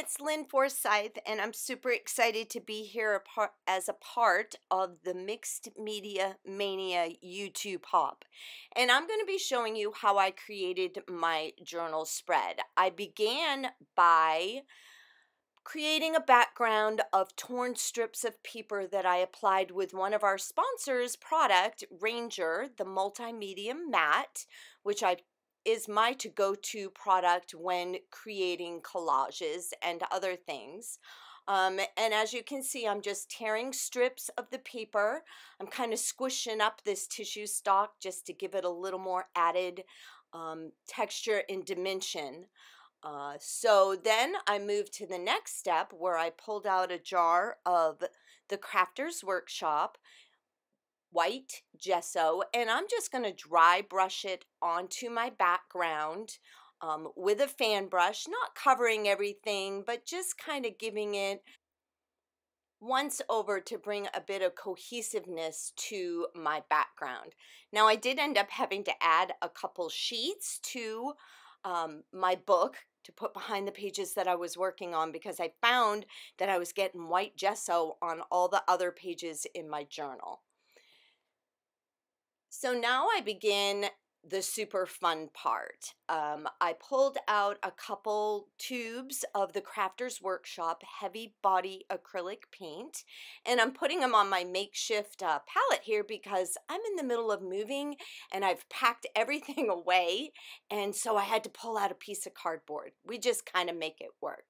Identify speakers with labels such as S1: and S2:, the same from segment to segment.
S1: It's Lynn Forsyth, and I'm super excited to be here as a part of the Mixed Media Mania YouTube hop. And I'm going to be showing you how I created my journal spread. I began by creating a background of torn strips of paper that I applied with one of our sponsors' product, Ranger, the multimedia mat, which is my to-go-to product when creating collages and other things. And as you can see, I'm just tearing strips of the paper. I'm kind of squishing up this tissue stock just to give it a little more added texture and dimension. So then I moved to the next step where I pulled out a jar of the Crafters Workshop white gesso, and I'm just going to dry brush it onto my background with a fan brush, not covering everything, but just kind of giving it once over to bring a bit of cohesiveness to my background. Now I did end up having to add a couple sheets to my book to put behind the pages that I was working on because I found that I was getting white gesso on all the other pages in my journal. So now I begin the super fun part. I pulled out a couple tubes of the Crafters Workshop heavy body acrylic paint, and I'm putting them on my makeshift palette here because I'm in the middle of moving and I've packed everything away, and so I had to pull out a piece of cardboard. We just kind of make it work.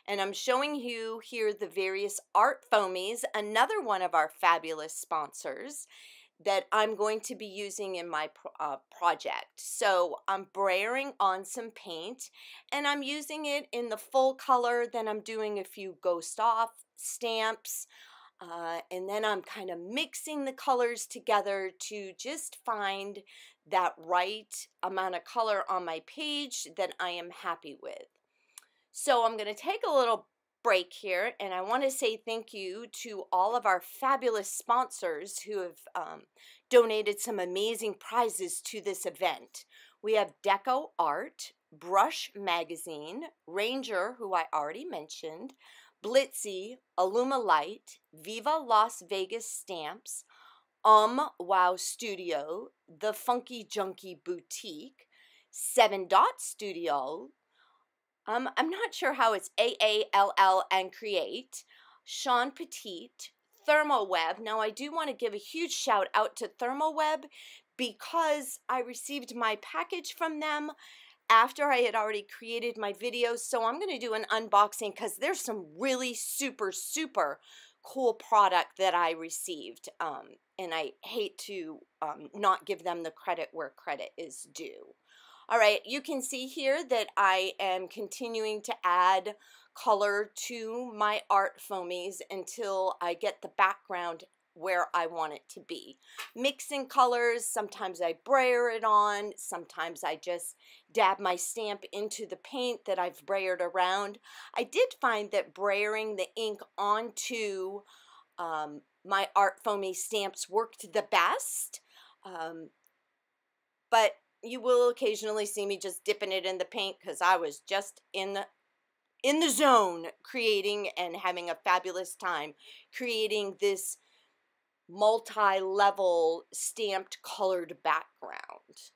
S1: And I'm showing you here the various ArtFoamies, another one of our fabulous sponsors, that I'm going to be using in my project. So I'm brayering on some paint and I'm using it in the full color. Then I'm doing a few ghost off stamps and then I'm kind of mixing the colors together to just find that right amount of color on my page that I am happy with. So I'm going to take a little break here, and I want to say thank you to all of our fabulous sponsors who have donated some amazing prizes to this event. We have DecoArt, Brush Magazine, Ranger, who I already mentioned, Blitsy, Alumilite, Viva Las VegaStamps, UmWowStudio, the Funkie Junkie Boutique, 7 Dot Studio, I'm not sure how it's AALL and Create, Shawn Petite, Thermoweb. Now I do want to give a huge shout out to Thermoweb because I received my package from them after I had already created my videos. So I'm going to do an unboxing because there's some really super cool product that I received. And I hate to not give them the credit where credit is due. All right, you can see here that I am continuing to add color to my ArtFoamies until I get the background where I want it to be. Mixing colors, sometimes I brayer it on, sometimes I just dab my stamp into the paint that I've brayered around. I did find that brayering the ink onto my ArtFoamy stamps worked the best, but you will occasionally see me just dipping it in the paint because I was just in the zone creating and having a fabulous time creating this multi-level stamped colored background.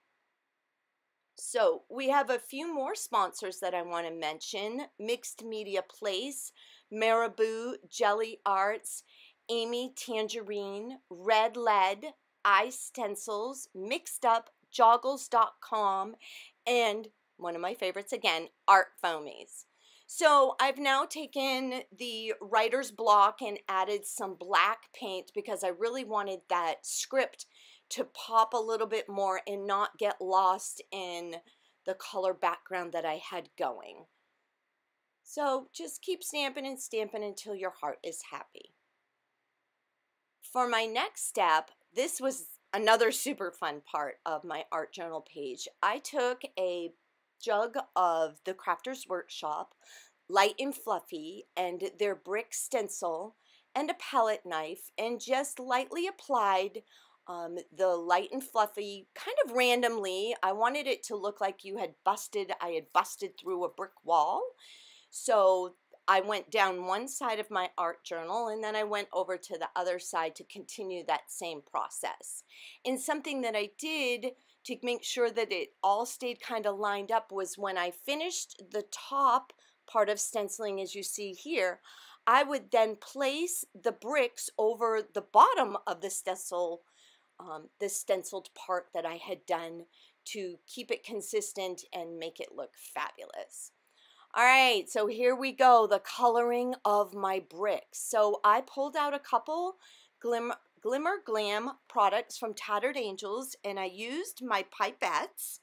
S1: So we have a few more sponsors that I want to mention: Mixed Media Place, Marabou, Gelli Arts, Amy Tangerine, Red Lead, iStencils, Mixed Up, Joggles.com, and one of my favorites again, ArtFoamies. So I've now taken the writer's block and added some black paint because I really wanted that script to pop a little bit more and not get lost in the color background that I had going. So just keep stamping and stamping until your heart is happy. For my next step, this was another super fun part of my art journal page. I took a jug of the Crafters Workshop, light and fluffy, and their brick stencil, and a palette knife, and just lightly applied the light and fluffy kind of randomly. I wanted it to look like I had busted through a brick wall. So I went down one side of my art journal, and then I went over to the other side to continue that same process. And something that I did to make sure that it all stayed kind of lined up was when I finished the top part of stenciling, as you see here, I would then place the bricks over the bottom of the stenciled part that I had done to keep it consistent and make it look fabulous. All right, so here we go, the coloring of my bricks. So I pulled out a couple Glimmer Glam products from Tattered Angels, and I used my pipettes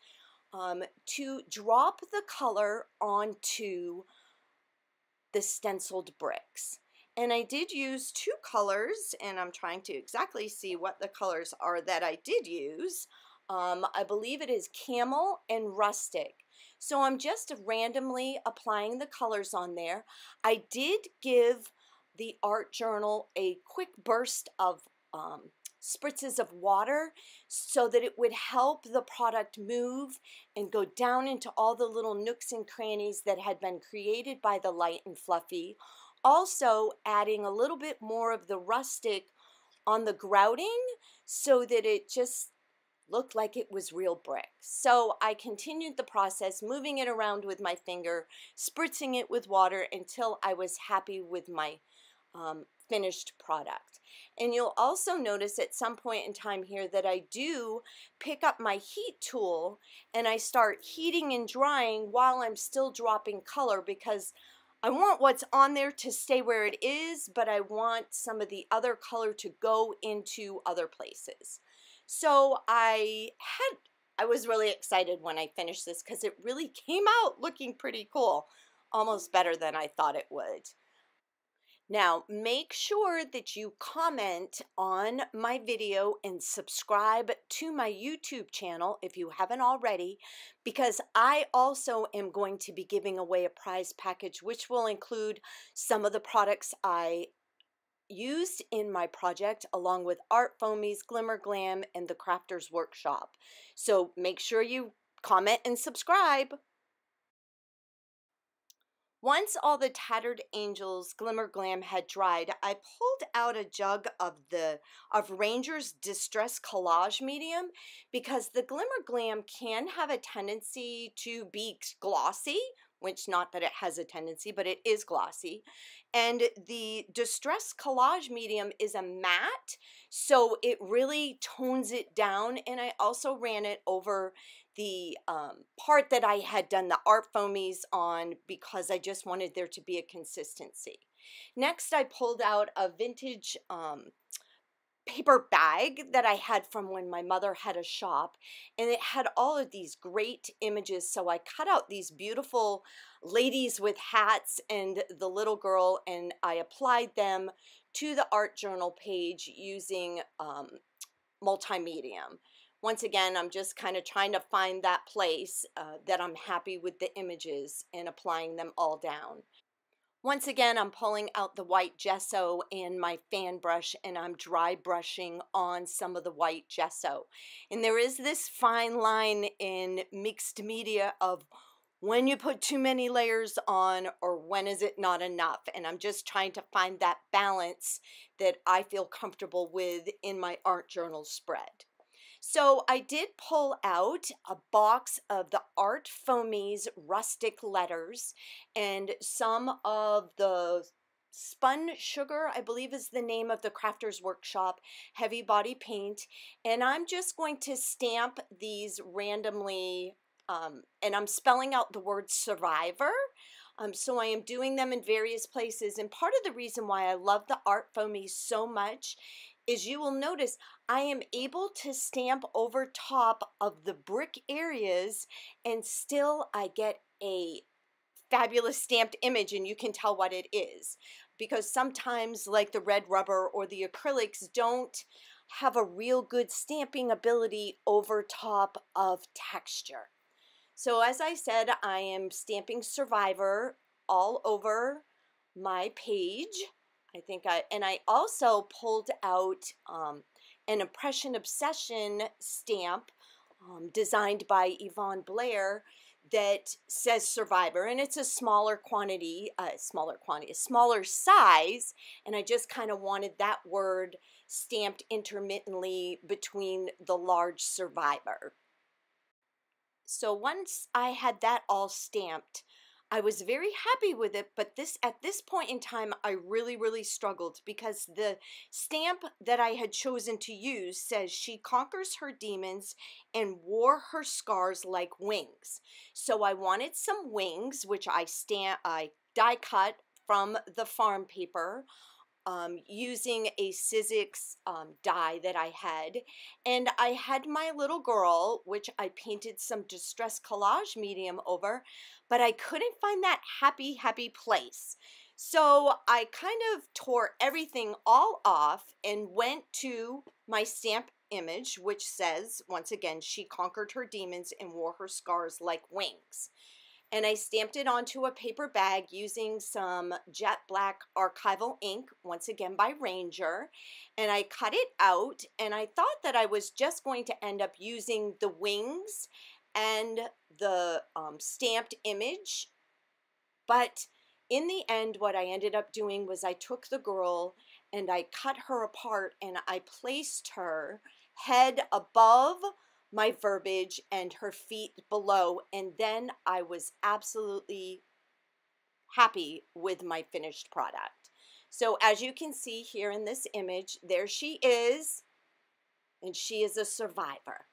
S1: to drop the color onto the stenciled bricks. And I did use two colors, and I'm trying to exactly see what the colors are that I did use. I believe it is Camel and Rustic. So I'm just randomly applying the colors on there. I did give the art journal a quick burst of spritzes of water so that it would help the product move and go down into all the little nooks and crannies that had been created by the light and fluffy. Also adding a little bit more of the rustic on the grouting so that it just looked like it was real brick. So I continued the process, moving it around with my finger, spritzing it with water until I was happy with my finished product. And you'll also notice at some point in time here that I do pick up my heat tool and I start heating and drying while I'm still dropping color, because I want what's on there to stay where it is, but I want some of the other color to go into other places. So I was really excited when I finished this because it really came out looking pretty cool, almost better than I thought it would. Now, make sure that you comment on my video and subscribe to my YouTube channel if you haven't already, because I also am going to be giving away a prize package which will include some of the products I used in my project, along with ArtFoamies, Glimmer Glam, and the Crafters Workshop. So make sure you comment and subscribe. Once all the Tattered Angels Glimmer Glam had dried, I pulled out a jug of Ranger's Distress Collage Medium, because the Glimmer Glam can have a tendency to be glossy, which not that it has a tendency, but it is glossy. And the Distress Collage Medium is a matte, so it really tones it down. And I also ran it over the part that I had done the ArtFoamies on, because I just wanted there to be a consistency. Next, I pulled out a vintage paper bag that I had from when my mother had a shop, and it had all of these great images. So I cut out these beautiful ladies with hats and the little girl, and I applied them to the art journal page using multimedia. Once again, I'm just kind of trying to find that place that I'm happy with the images and applying them all down. Once again, I'm pulling out the white gesso and my fan brush, and I'm dry brushing on some of the white gesso. And there is this fine line in mixed media of when you put too many layers on or when is it not enough. And I'm just trying to find that balance that I feel comfortable with in my art journal spread. So I did pull out a box of the ArtFoamies rustic letters and some of the Spun Sugar, I believe is the name of the Crafters Workshop heavy body paint. And I'm just going to stamp these randomly, and I'm spelling out the word survivor. So I am doing them in various places. And part of the reason why I love the ArtFoamies so much is you will notice I am able to stamp over top of the brick areas, and still I get a fabulous stamped image, and you can tell what it is, because sometimes like the red rubber or the acrylics don't have a real good stamping ability over top of texture. So as I said, I am stamping Survivor all over my page. I also pulled out an Impression Obsession stamp designed by Yvonne Blair that says Survivor, and it's a smaller quantity, a smaller size, and I just kind of wanted that word stamped intermittently between the large Survivor. So once I had that all stamped, I was very happy with it, but at this point in time, I really struggled, because the stamp that I had chosen to use says she conquers her demons and wore her scars like wings. So I wanted some wings, which I die cut from the farm paper, using a Sizzix die that I had, and I had my little girl, which I painted some Distress Collage medium over, but I couldn't find that happy place. So I kind of tore everything all off and went to my stamp image, which says, once again, she conquered her demons and wore her scars like wings. And I stamped it onto a paper bag using some jet black archival ink, once again by Ranger, and I cut it out, and I thought that I was just going to end up using the wings and the stamped image, but in the end what I ended up doing was I took the girl and I cut her apart, and I placed her head above my verbiage and her feet below, and then I was absolutely happy with my finished product. So as you can see here in this image, there she is, and she is a survivor.